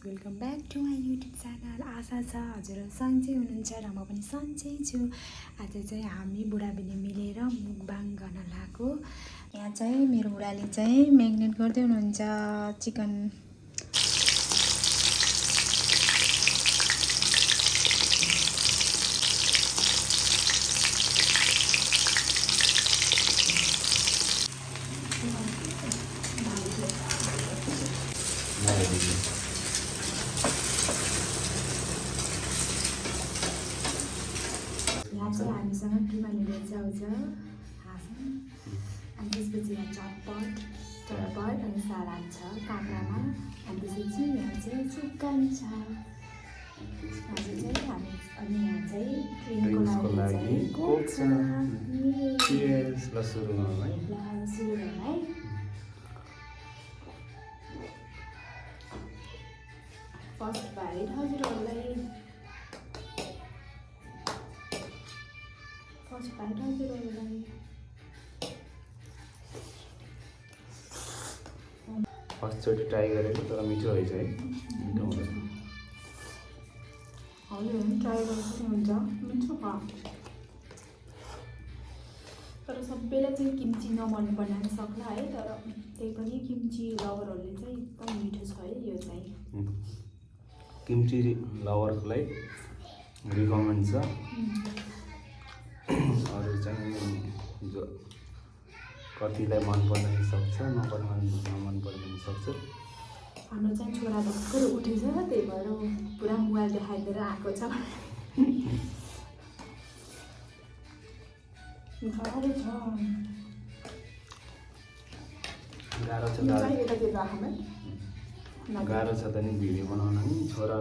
Welcome back to my YouTube channel. आशा छ हजुरहरू सन्चै हुनुहुन्छ र म पनि सन्चै छु। आज चाहिँ हामी बुढाबुढी मिलेर मुकबाङ गर्न लागेको। यहाँ चाहिँ मेरो बुढाले चाहिँ म्याग्नेट गर्दै हुनुहुन्छ चिकन। यहाँ चाहिँ हामीसँग किमा नुडल्स आउँछ अनि त्यसपछि यहाँ चटपट अनि सलाद छ काँक्रामा। अनि त्यसपछि यहाँ चाहिँ चिकन छ। हजुर चाहिँ हामी अनि यहाँ चाहिँ ड्रिङ्कको लागि कोक छ। सुरु गरौँ है। फर्स्ट बाइट हजुरहरूलाई। फर्स्टचोटि ट्राई गरेको तर मिठो रहेछ है। मिठो हुन्छ। हजुर ट्राई गरेको पनि हुन्छ, मिठो छ। तर सबैलाई चाहिँ किम्ची नमन पर्न सक्ला है। तर त्यही पनि किम्ची लभरहरूले चाहिँ एकदम मिठो छ है यो चाहिँ। किम्ची लभरलाई रिकमेन्ड छ। अरू चाहिँ जो कतिलाई मन पर्न सक्छ, नमन पर्न सक्छ। हाम्रो चाहिँ छोरा भर्खर उठेछ, त्यही भएर पुरा मोबाइल देखाइदिएर आएको छ। गाह्रो छ त नि भिडियो बनाउन नि। छोरा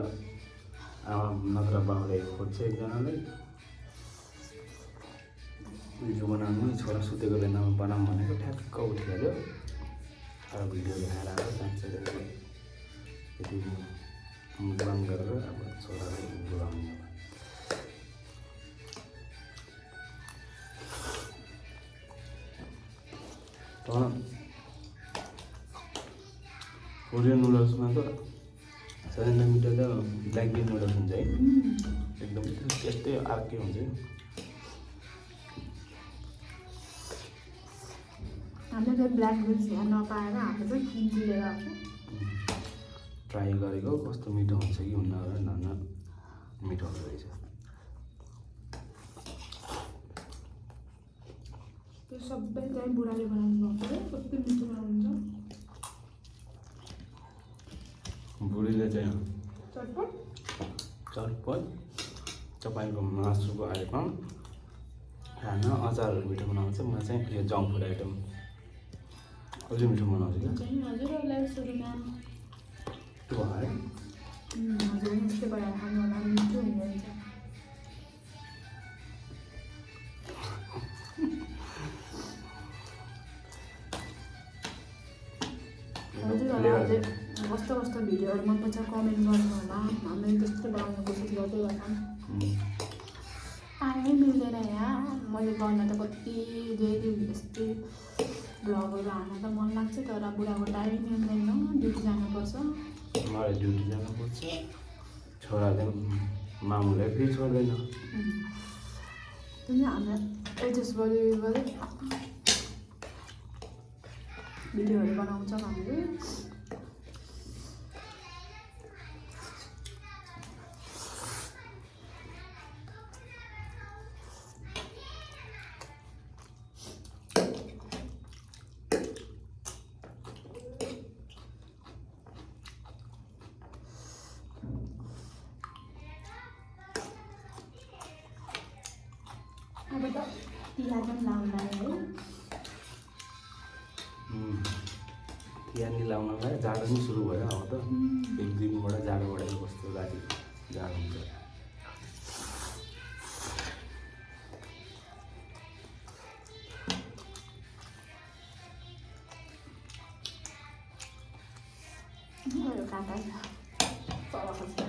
आमा नत्र बाउले खोज्छ एकजनालाई भिडियो बनाउनु। छोरा सुतेको बेलामा बनाऊँ भनेको ठ्याक्क उठिहाल्यो। अब भिडियो देखाएर आएको साँच्चै यति मुकबाङ गरेर अब छोरालाई बोलाउनु। कोरियन नुडल्समा त सबैभन्दा मिठो त ब्ल्याक बिन नुडल्स हुन्छ है। एकदम त्यस्तै अर्कै हुन्छ। हामीले चाहिँ ब्ल्याक बिन्स यहाँ नपाएर हाम्रो चाहिँ किम्ची लिएर आएको। ट्राई गरेको कस्तो मिठो हुन्छ कि हुन्न र धन्न मिठो हुँदो रहेछ। त्यो सबै चाहिँ बुढाले बनाउनु भएको है, कति मिठो बनाउनुहुन्छ। बुढीले चाहिँ चटपट तपाईँको मासुको आइटम खाना अचारहरू मिठो बनाउँछ। म चाहिँ यो जङ्क फुड आइटम अझै मिठो बनाउँछु क्या। हजुरहरूलाई सुरुमा त्यो है हजुर यस्तै बनाएर खानु होला, मिठो हुँदो रहेछ। हजुरहरूलाई अझै कस्तो कस्तो भिडियोहरू मनपर्छ कमेन्ट गर्नु होला। हामीले त्यस्तो बनाउने कोसिस गर्दै गर्छौँ। टाइमै मिल्दैन यहाँ। मैले गर्न त कति दिन यस्तै भ्लगहरू हाल्न त मन लाग्छ, तर बुढाको टाइमै मिल्दैन, ड्युटी जानुपर्छ। मलाई ड्युटी जानुपर्छ। छोराले मामुलाई फेरि छोड्दैन। पनि हामीलाई एडजस्ट गर्दै भिडियोहरू बनाउँछौँ हामीले। अब त तिहार पनि लाउँला है। तिहार नि लाउनलाई जाडो नि सुरु भयो। अब त एक दिनबाट जाडो बढेको कस्तो राति जाडो हुन्छ। काँटा तल खस्छ।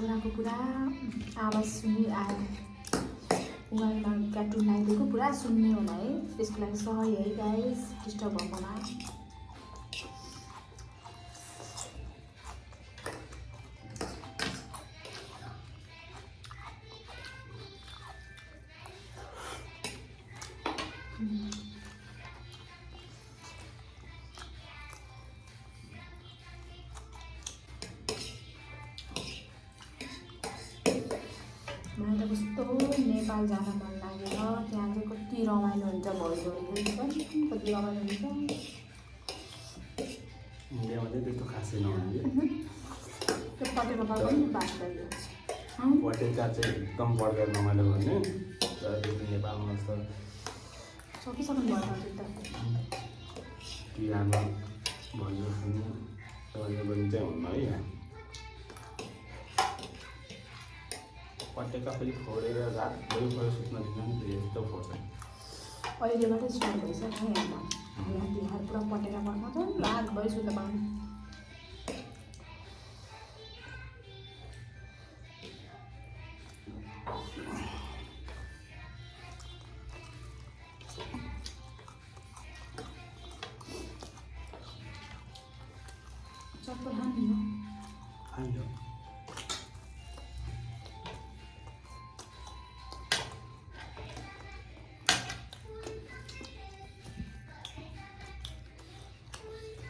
छोराको पुरा आवाज सुनि आयो मोबाइलमा कार्टुन लगाइदिएको पुरा सुन्ने होला है त्यसको लागि सही है गाइस डिस्टर्ब भएकोमा मलाई त कस्तो नेपाल जान मन लागेर त्यहाँ चाहिँ कति रमाइलो हुन्छ भैलोहरू पनि कति रमाइलो हुन्छ इन्डियामा चाहिँ त्यस्तो खासै नहुने त्यो पटेको पनि बात गरियो पटेका चाहिँ एकदम बढ्दै रमाइलो गर्ने तर त्यो नेपालमा त सकिसक्नु भयो त्यो त तिहारमा भैलो सुन्नु रमाइलो पनि चाहिँ हुन्न है यहाँ पटेका फेरि फोडेर रातभरि गएर सुत्न दिन्छ नि फेरि यस्तो फोड्छ अहिलेबाटै स्टार्ट भइसक्यो यहाँमा यहाँ तिहार पुरा पटेका पड्काउँछ रातभरि सुत्न पाउने चप्पल हान्नु खाइयो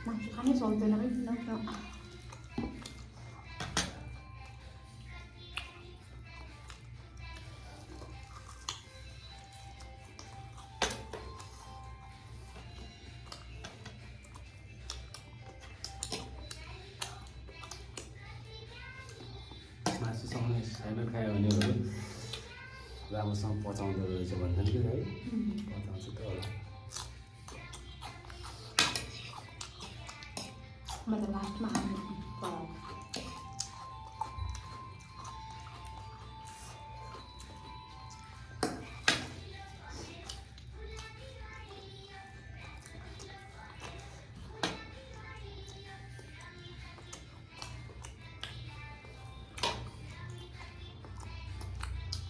मासु खानै सक्दैन है किन मासुसँग छैन खायो भने राम्रोसँग पचाउँदो रहेछ भन्छन् कि है पचाउँछ त होला मतलब लास्टमा हाल्नु पराउ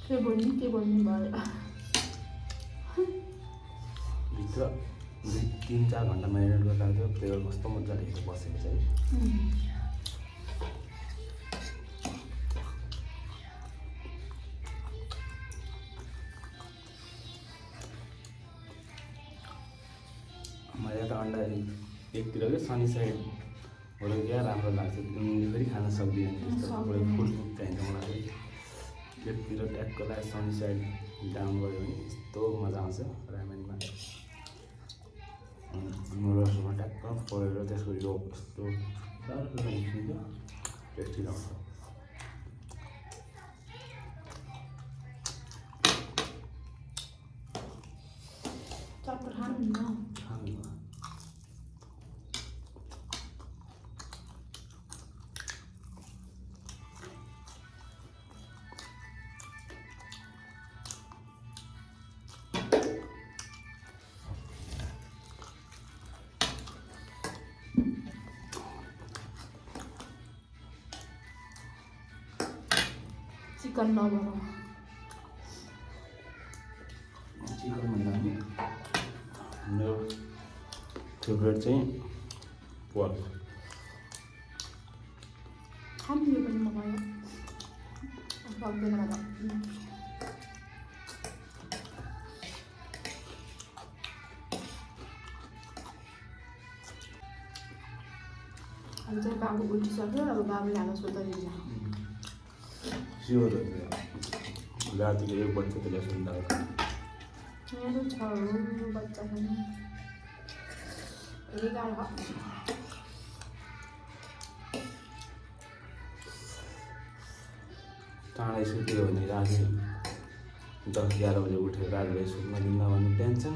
के बोल्नु भयो भित्र 3-4 घन्टा म्यारिनेट गरेर राख्थ्यो फ्लेभर कस्तो मजाले हेरेर बसेको छ है मैले त अन्डा एकतिर क्या सनी साइडबाट क्या राम्रो लाग्छ फेरि खान सक्दिनँ त्यस्तो फुल चाहिन्छ मलाई एकतिर ट्याकको लागि सनी साइड डाउन गऱ्यो भने यस्तो मजा आउँछ रामेनमा रसमा ट्याक्क परेर त्यसको यो यस्तो साह्रो निस्किन्छ टेस्टी लाग्छ चप्पल हान्नु चिकन लभर चिकन भन्दा पनि मेरो फेभरेट चाहिँ पोर्क खानु पनि मगायो सक्दैन मलाई अब चाहिँ बाबु उठिसक्यो अब बाबुले हामीलाई सोध्दैछ स्योर रातिको 1 बज्छ त्यसले सुन्दा मेरो छ बच्चा पनि 11 चाँडै सुत्यो भने राति 10-11 बजे उठेर रातिभरि सुत्न दिन्न भने टेन्सन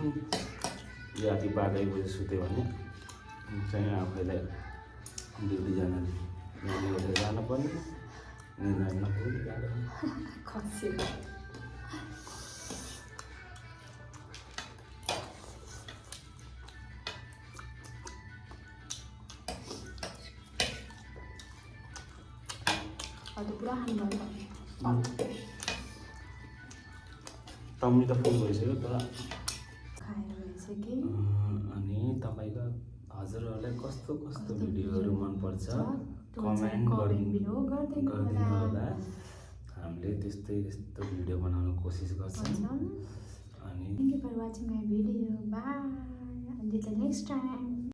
राति 12-1 बजे सुत्यो भने चाहिँ आफैलाई ड्युटी जान जानुपर्ने निन्द्रा नपुग्ने गाह्रो खसी अब त पुरा खानुभयो टम्मी त फुल भइसक्यो तर खाएर भइसक्यो अनि तपाईँको हजुरहरूलाई कस्तो कस्तो भिडियोहरू मनपर्छ कमेन्ट भिडियो गरिदिनु होला हामीले त्यस्तै यस्तो भिडियो बनाउन कोसिस गर्छौँ अनि thank you for watching my video bye until the next time